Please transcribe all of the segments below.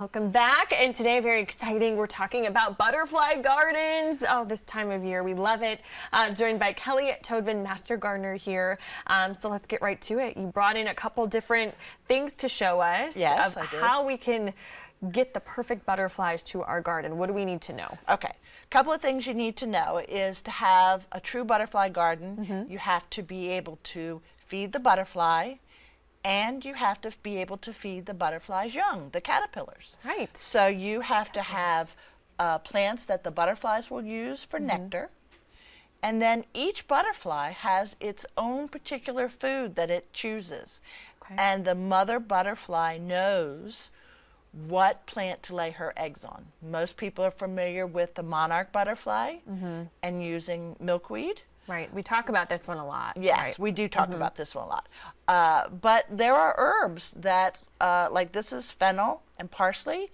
Welcome back, and today, very exciting, we're talking about butterfly gardens. Oh, this time of year, we love it. Joined by Kelly Toadvine, Master Gardener here. So let's get right to it. You brought in a couple different things to show us Yes, of I did. how we can get the perfect butterflies to our garden. What do we need to know? Okay, a couple of things you need to know is to have a true butterfly garden, you have to be able to feed the butterfly, and you have to be able to feed the butterflies young, the caterpillars. Right. So you have to have plants that the butterflies will use for nectar. And then each butterfly has its own particular food that it chooses. Okay. And the mother butterfly knows what plant to lay her eggs on. Most people are familiar with the monarch butterfly and using milkweed. Right, we talk about this one a lot. Yes, right. we do talk about this one a lot. But there are herbs that, like this is fennel and parsley,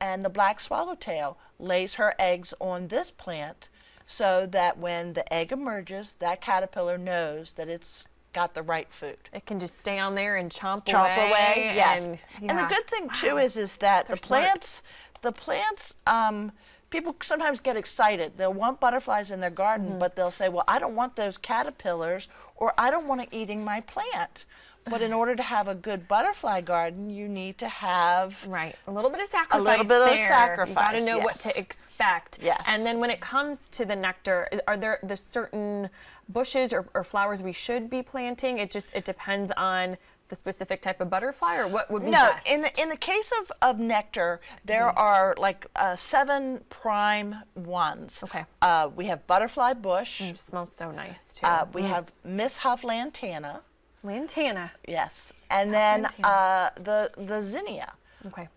and the black swallowtail lays her eggs on this plant so that when the egg emerges, that caterpillar knows that it's got the right food. It can just stay on there and chomp Away, yes. And, And the good thing too is that They're the plants, people sometimes get excited. They'll want butterflies in their garden, but they'll say, well, I don't want those caterpillars, or I don't want it eating my plant. But in order to have a good butterfly garden, you need to have right, a little bit of sacrifice. A little bit there. of sacrifice. You got to know what yes. to expect. Yes. And then when it comes to the nectar, are there the certain bushes or flowers we should be planting? It depends on the specific type of butterfly, or what would be best? In the case of nectar, there are like 7 prime ones. Okay. We have butterfly bush. It smells so nice too. We have Miss Huff lantana. Lantana. Yes, and then the zinnia. Okay.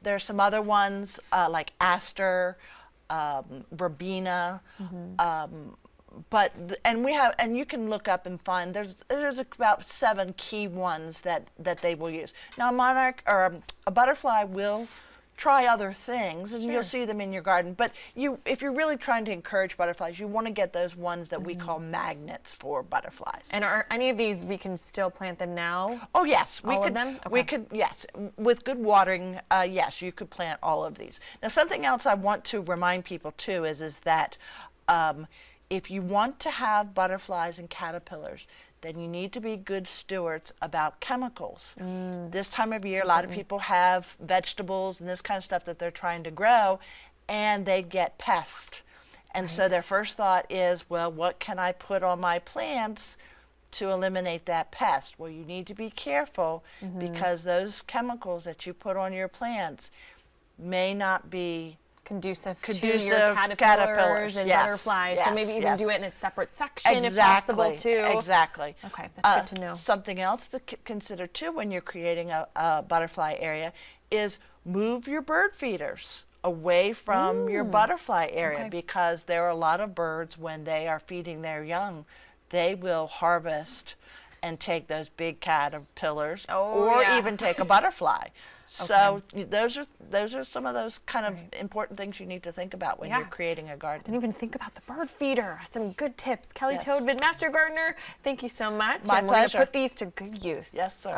There's some other ones like aster, verbena, and you can look up and find there's about 7 key ones that they will use. Now, a monarch or a butterfly will try other things, and you'll see them in your garden. But if you're really trying to encourage butterflies, you want to get those ones that we call magnets for butterflies. And are any of these, we can still plant them now? Oh yes, all of them? We Okay. could, yes, with good watering, yes, you could plant all of these. Now, something else I want to remind people too is that if you want to have butterflies and caterpillars, then you need to be good stewards about chemicals. This time of year, a lot of people have vegetables and this kind of stuff that they're trying to grow, and they get pests. And so their first thought is, well, what can I put on my plants to eliminate that pest? Well, you need to be careful because those chemicals that you put on your plants may not be Conducive to Conducive your caterpillars and yes, butterflies. So maybe even do it in a separate section if possible too. Exactly. Okay, that's good to know. Something else to consider too when you're creating a butterfly area is move your bird feeders away from your butterfly area, because there are a lot of birds, when they are feeding their young, they will harvest and take those big caterpillars, or even take a butterfly. So those are some of those kind of important things you need to think about when you're creating a garden. Didn't even think about the bird feeder. Some good tips. Kelly Yes. Toadvine, Master Gardener, thank you so much. My and we're going to pleasure. put these to good use. Yes, sir.